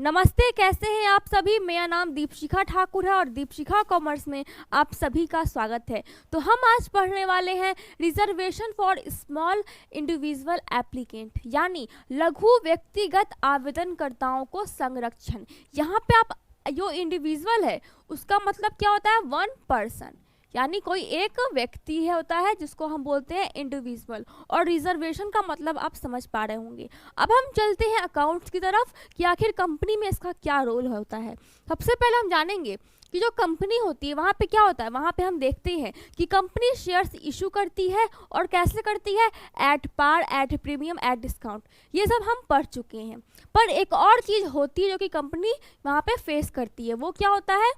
नमस्ते, कैसे हैं आप सभी। मेरा नाम दीपशिखा ठाकुर है और दीपशिखा कॉमर्स में आप सभी का स्वागत है। तो हम आज पढ़ने वाले हैं reservation for small individual applicant, यानी लघु व्यक्तिगत आवेदनकर्ताओं को संरक्षण। यहाँ पे आप जो इंडिविजुअल है उसका मतलब क्या होता है, वन पर्सन, यानी कोई एक व्यक्ति है होता है जिसको हम बोलते हैं इंडिविजुअल। और रिजर्वेशन का मतलब आप समझ पा रहे होंगे। अब हम चलते हैं अकाउंट्स की तरफ कि आखिर कंपनी में इसका क्या रोल होता है। सबसे पहले हम जानेंगे कि जो कंपनी होती है वहाँ पे क्या होता है। वहाँ पे हम देखते हैं कि कंपनी शेयर्स इशू करती है और कैसे करती है, at par, at premium, at discount. ये सब हम पढ़ चुके हैं। पर एक और चीज़ होती है जो कि कंपनी वहाँ पे फेस करती है, वो क्या होता है,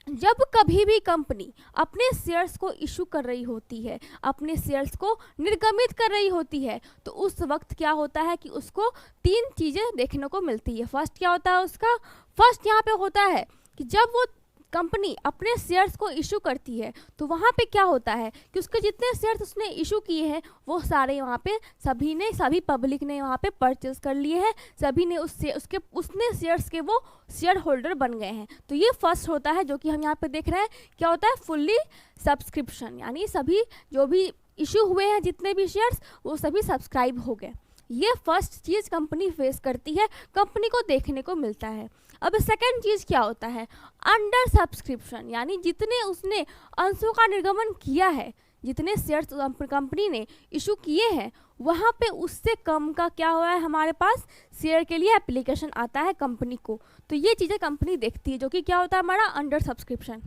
जब कभी भी कंपनी अपने शेयर्स को इशू कर रही होती है, अपने शेयर्स को निर्गमित कर रही होती है, तो उस वक्त क्या होता है कि उसको तीन चीज़ें देखने को मिलती है। फर्स्ट क्या होता है उसका, फर्स्ट यहाँ पे होता है कि जब वो कंपनी अपने शेयर्स को इशू करती है तो वहाँ पे क्या होता है कि उसके जितने शेयर्स उसने इशू किए हैं वो सारे वहाँ पे सभी पब्लिक ने वहाँ पे परचेज कर लिए हैं, सभी ने उसने शेयर्स के वो शेयर होल्डर बन गए हैं। तो ये फर्स्ट होता है जो कि हम यहाँ पे देख रहे हैं, क्या होता है, फुल्ली सब्सक्रिप्शन, यानी सभी जो भी इशू हुए हैं जितने भी शेयर्स वो सभी सब्सक्राइब हो गए। ये फर्स्ट चीज़ कंपनी फेस करती है, कंपनी को देखने को मिलता है। अब सेकंड चीज़ क्या होता है, अंडर सब्सक्रिप्शन, यानी जितने उसने अंशों का निर्गमन किया है, जितने शेयर्स कंपनी ने इशू किए हैं वहाँ पे उससे कम का क्या हुआ है, हमारे पास शेयर के लिए एप्लीकेशन आता है कंपनी को। तो ये चीज़ें कंपनी देखती है, जो कि क्या होता है हमारा अंडर सब्सक्रिप्शन।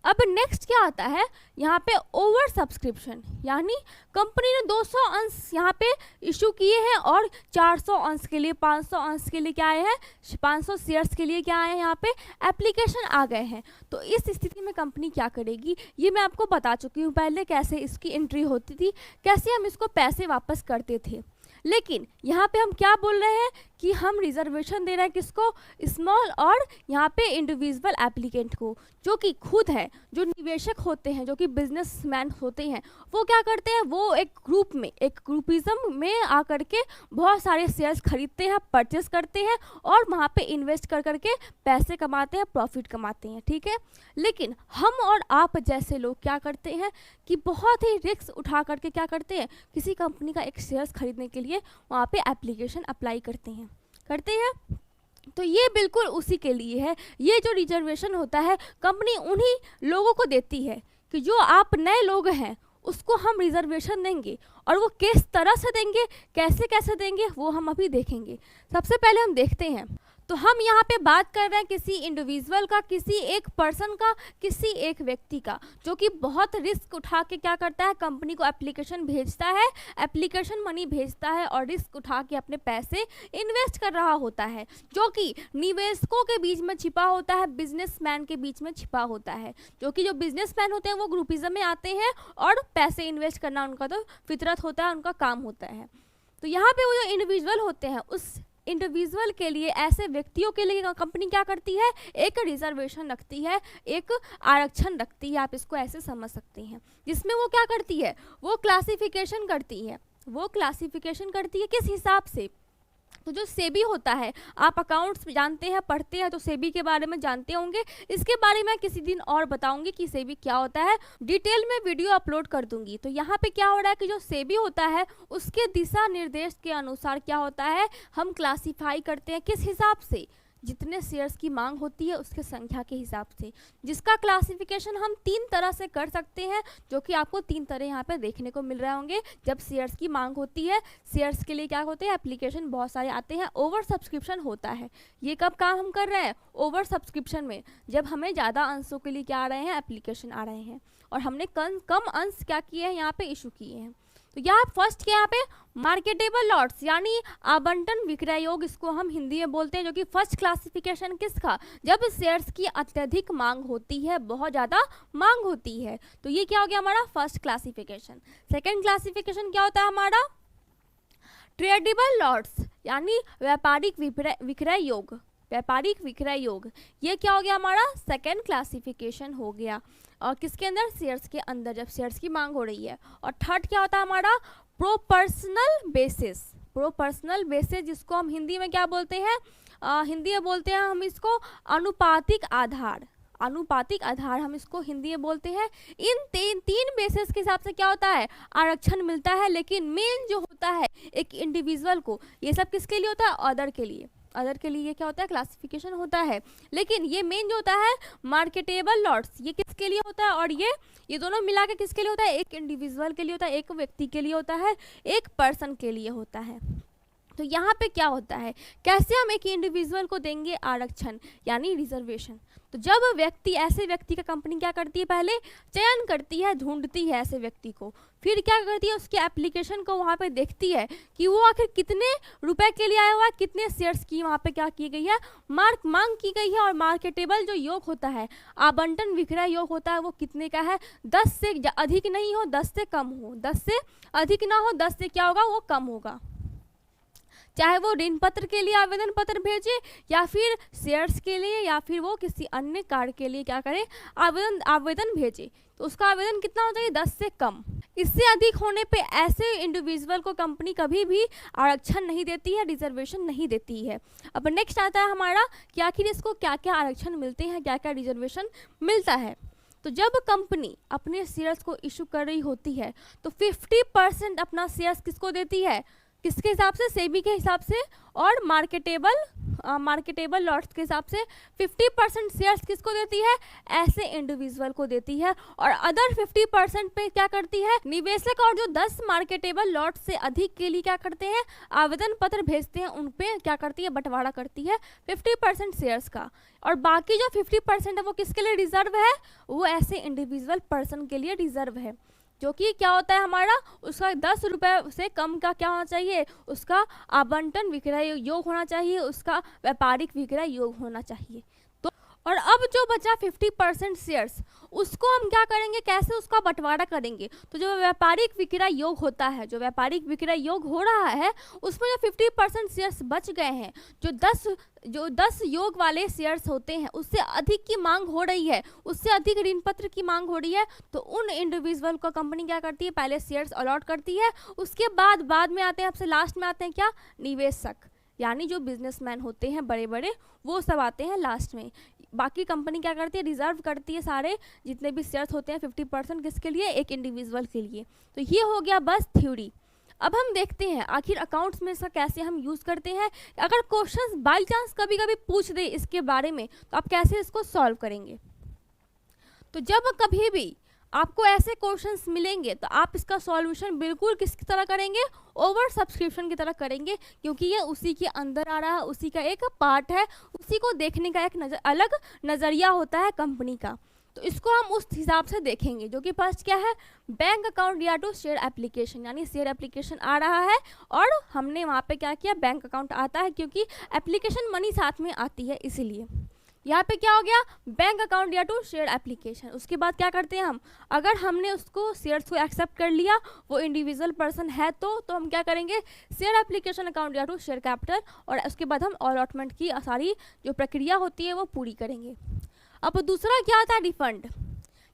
अब नेक्स्ट क्या आता है यहाँ पे, ओवर सब्सक्रिप्शन, यानी कंपनी ने 200 अंश यहाँ पे इशू किए हैं और 400 अंश के लिए, 500 अंश के लिए क्या आए हैं, 500 शेयर्स के लिए क्या आए हैं, यहाँ पे एप्लीकेशन आ गए हैं। तो इस स्थिति में कंपनी क्या करेगी, ये मैं आपको बता चुकी हूँ पहले, कैसे इसकी एंट्री होती थी, कैसे हम इसको पैसे वापस करते थे। लेकिन यहाँ पे हम क्या बोल रहे हैं कि हम रिजर्वेशन दे रहे हैं किसको, स्मॉल और यहाँ पे इंडिविजुअल एप्लीकेंट को, जो कि खुद है, जो निवेशक होते हैं, जो कि बिजनेसमैन होते हैं, वो क्या करते हैं, वो एक ग्रुप में, एक ग्रुपिज्म में आकर के बहुत सारे शेयर्स खरीदते हैं, परचेस करते हैं और वहाँ पे इन्वेस्ट कर करके पैसे कमाते हैं, प्रॉफिट कमाते हैं, ठीक है। लेकिन हम और आप जैसे लोग क्या करते हैं कि बहुत ही रिस्क उठा करके क्या करते हैं, किसी कंपनी का एक शेयर्स खरीदने के लिए वहाँ पे एप्लीकेशन अप्लाई करते हैं। तो ये बिल्कुल उसी के लिए है। ये जो रिजर्वेशन होता है कंपनी उन्हीं लोगों को देती है कि जो आप नए लोग हैं उसको हम रिजर्वेशन देंगे, और वो किस तरह से देंगे, कैसे कैसे देंगे, वो हम अभी देखेंगे। सबसे पहले हम देखते हैं, तो हम यहाँ पे बात कर रहे हैं किसी इंडिविजुअल का, किसी एक पर्सन का, किसी एक व्यक्ति का, जो कि बहुत रिस्क उठा के क्या करता है, कंपनी को एप्लीकेशन भेजता है, एप्लीकेशन मनी भेजता है और रिस्क उठा के अपने पैसे इन्वेस्ट कर रहा होता है, जो कि निवेशकों के बीच में छिपा होता है, बिजनेसमैन के बीच में छिपा होता है। जो कि जो बिजनेसमैन होते हैं वो ग्रुपिज्म में आते हैं और पैसे इन्वेस्ट करना उनका तो फितरत होता है, उनका काम होता है। तो यहाँ पे वो जो इंडिविजुअल होते हैं, उस इंडिविजुअल के लिए, ऐसे व्यक्तियों के लिए कंपनी क्या करती है, एक रिजर्वेशन रखती है, एक आरक्षण रखती है, आप इसको ऐसे समझ सकते हैं, जिसमें वो क्या करती है, वो क्लासिफिकेशन करती है। वो क्लासिफिकेशन करती है किस हिसाब से, तो जो सेबी होता है, आप अकाउंट्स जानते हैं, पढ़ते हैं, तो सेबी के बारे में जानते होंगे। इसके बारे में किसी दिन और बताऊंगी कि सेबी क्या होता है, डिटेल में वीडियो अपलोड कर दूंगी। तो यहाँ पे क्या हो रहा है कि जो सेबी होता है उसके दिशा निर्देश के अनुसार क्या होता है, हम क्लासीफाई करते हैं किस हिसाब से, जितने शेयर्स की मांग होती है उसके संख्या के हिसाब से, जिसका क्लासिफिकेशन हम 3 तरह से कर सकते हैं, जो कि आपको 3 तरह यहाँ पे देखने को मिल रहे होंगे जब शेयर्स की मांग होती है। शेयर्स के लिए क्या होते हैं, एप्लीकेशन बहुत सारे आते हैं, ओवर सब्सक्रिप्शन होता है। ये कब काम हम कर रहे हैं, ओवर सब्सक्रिप्शन में, जब हमें ज़्यादा अंशों के लिए क्या आ रहे हैं, एप्लीकेशन आ रहे हैं, और हमने कम अंश क्या किए हैं, यहाँ पे इशू किए हैं। तो यहाँ फर्स्ट क्या, यहाँ पे मार्केटेबल लॉट्स, यानी आवंटन विक्रय योग, इसको हम हिंदी में बोलते हैं, जो कि फर्स्ट क्लासिफिकेशन किसका, जब शेयर्स की अत्यधिक मांग होती है, बहुत ज़्यादा मांग होती है। तो ये क्या हो गया हमारा फर्स्ट क्लासिफिकेशन। सेकेंड क्लासिफिकेशन क्या होता है हमारा, ट्रेडेबल लॉट्स, यानी व्यापारिक विक्रय योग, व्यापारिक विक्रय योग, ये क्या हो गया हमारा सेकेंड क्लासिफिकेशन हो गया, और किसके अंदर, शेयर्स के अंदर, जब शेयर्स की मांग हो रही है। और थर्ड क्या होता है हमारा, प्रोपर्शनल बेसिस, प्रोपर्शनल बेसिस, जिसको हम हिंदी में क्या बोलते हैं, हिंदी में बोलते हैं हम इसको अनुपातिक आधार। अनुपातिक आधार हम इसको हिंदी में बोलते हैं। इन तीन बेसिस के हिसाब से क्या होता है, आरक्षण मिलता है। लेकिन मेन जो होता है एक इंडिविजुअल को, ये सब किसके लिए होता है, अदर के लिए। अदर के लिए ये क्या होता है, क्लासिफिकेशन होता है। लेकिन ये मेन जो होता है मार्केटेबल लॉट्स, ये किसके लिए होता है, और ये दोनों मिला के किसके लिए होता है, एक इंडिविजुअल के लिए होता है, एक व्यक्ति के लिए होता है, एक पर्सन के लिए होता है। तो यहाँ पे क्या होता है, कैसे हम एक इंडिविजुअल को देंगे आरक्षण यानी रिजर्वेशन। तो जब व्यक्ति, ऐसे व्यक्ति का कंपनी क्या करती है, पहले चयन करती है, ढूंढती है ऐसे व्यक्ति को, फिर क्या करती है, उसके एप्लीकेशन को वहाँ पे देखती है कि वो आखिर कितने रुपए के लिए आया हुआ है, कितने शेयर्स की वहाँ पे क्या की गई है, मांग की गई है। और मार्केटेबल जो योग होता है, आवंटन विक्रय योग होता है, वो कितने का है, 10 से अधिक नहीं हो, 10 से कम हो, 10 से अधिक ना हो, 10 से क्या होगा, वो कम होगा। चाहे वो ऋण पत्र के लिए आवेदन पत्र भेजे, या फिर शेयर्स के लिए, या फिर वो किसी अन्य कार्य के लिए क्या करे, आवेदन भेजे, तो उसका आवेदन कितना होना चाहिए, 10 से कम। इससे अधिक होने पे ऐसे इंडिविजुअल को कंपनी कभी भी आरक्षण नहीं देती है, रिजर्वेशन नहीं देती है। अब नेक्स्ट आता है हमारा कि आखिर इसको क्या क्या आरक्षण मिलते हैं, क्या क्या रिजर्वेशन मिलता है। तो जब कंपनी अपने शेयर्स को इशू कर रही होती है तो 50% अपना शेयर्स किसको देती है, किसके हिसाब से, सेबी के हिसाब से, और मार्केटेबल लॉट्स के हिसाब से 50% शेयर्स किसको देती है, ऐसे इंडिविजुअल को देती है। और अदर 50% पे क्या करती है, निवेशक और जो 10 मार्केटेबल लॉट से अधिक के लिए क्या करते हैं, आवेदन पत्र भेजते हैं, उन पे क्या करती है, बंटवारा करती है 50% शेयर्स का। और बाकी जो 50% है वो किसके लिए रिजर्व है, वो ऐसे इंडिविजुअल पर्सन के लिए रिजर्व है, जो कि क्या होता है हमारा, उसका 10 रुपये से कम का क्या होना चाहिए, उसका आवंटन विक्रय योग होना चाहिए, उसका व्यापारिक विक्रय योग होना चाहिए। तो और अब जो बचा 50% शेयर्स, उसको हम क्या करेंगे, कैसे उसका बंटवारा करेंगे। तो जो व्यापारिक विक्रय योग होता है, जो व्यापारिक विक्रय योग हो रहा है, उसमें जो 50% शेयर्स बच गए हैं, जो 10 योग वाले शेयर्स होते हैं, उससे अधिक की मांग हो रही है, उससे अधिक ऋण पत्र की मांग हो रही है, तो उन इंडिविजुअल को कंपनी क्या करती है, पहले शेयर्स अलॉट करती है। उसके बाद में आते हैं, सबसे लास्ट में आते हैं क्या, निवेशक, यानी जो बिजनेसमैन होते हैं बड़े बड़े, वो सब आते हैं लास्ट में। बाकी कंपनी क्या करती है, रिजर्व करती है सारे जितने भी शेयर्स होते हैं 50% किसके लिए, एक इंडिविजुअल के लिए। तो ये हो गया बस थ्योरी। अब हम देखते हैं आखिर अकाउंट्स में इसका कैसे हम यूज़ करते हैं। अगर क्वेश्चंस बाई चांस कभी कभी पूछ दे इसके बारे में, तो आप कैसे इसको सॉल्व करेंगे। तो जब कभी भी आपको ऐसे क्वेश्चंस मिलेंगे तो आप इसका सॉल्यूशन बिल्कुल किसकी तरह करेंगे, ओवर सब्सक्रिप्शन की तरह करेंगे, क्योंकि ये उसी के अंदर आ रहा है, उसी का एक पार्ट है, उसी को देखने का एक अलग नज़रिया होता है कंपनी का। तो इसको हम उस हिसाब से देखेंगे, जो कि फर्स्ट क्या है, बैंक अकाउंट या टू शेयर एप्लीकेशन, यानी शेयर एप्लीकेशन आ रहा है और हमने वहाँ पे क्या किया, बैंक अकाउंट आता है, क्योंकि एप्लीकेशन मनी साथ में आती है, इसीलिए यहाँ पे क्या हो गया, बैंक अकाउंट या टू शेयर एप्लीकेशन। उसके बाद क्या करते हैं हम, अगर हमने उसको शेयर्स को एक्सेप्ट कर लिया, वो इंडिविजुअल पर्सन है तो हम क्या करेंगे, शेयर एप्लीकेशन अकाउंट या टू शेयर कैपिटल, और उसके बाद हम अलॉटमेंट की सारी जो प्रक्रिया होती है वो पूरी करेंगे। अब दूसरा क्या आता है, रिफंड,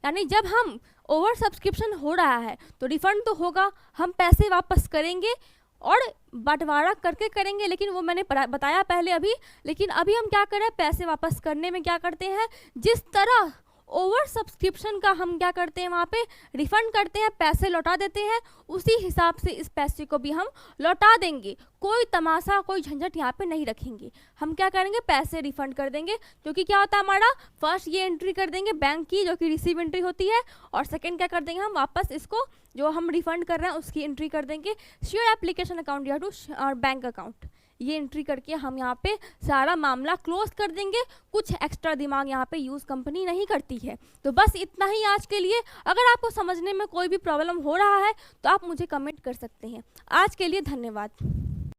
यानी जब हम ओवर सब्सक्रिप्शन हो रहा है तो रिफंड तो होगा, हम पैसे वापस करेंगे और बंटवारा करके करेंगे, लेकिन वो मैंने बताया पहले अभी। लेकिन अभी हम क्या करें, पैसे वापस करने में क्या करते हैं, जिस तरह ओवर सब्सक्रिप्शन का हम क्या करते हैं, वहाँ पे रिफंड करते हैं, पैसे लौटा देते हैं, उसी हिसाब से इस पैसे को भी हम लौटा देंगे। कोई तमाशा, कोई झंझट यहाँ पे नहीं रखेंगे, हम क्या करेंगे, पैसे रिफंड कर देंगे। क्योंकि क्या होता है हमारा, फर्स्ट ये एंट्री कर देंगे बैंक की, जो कि रिसीव एंट्री होती है, और सेकेंड क्या कर देंगे, हम वापस इसको जो हम रिफंड कर रहे हैं उसकी एंट्री कर देंगे, शेयर एप्लीकेशन अकाउंट या टू और बैंक अकाउंट, ये एंट्री करके हम यहाँ पे सारा मामला क्लोज कर देंगे। कुछ एक्स्ट्रा दिमाग यहाँ पे यूज़ कंपनी नहीं करती है। तो बस इतना ही आज के लिए। अगर आपको समझने में कोई भी प्रॉब्लम हो रहा है तो आप मुझे कमेंट कर सकते हैं। आज के लिए धन्यवाद।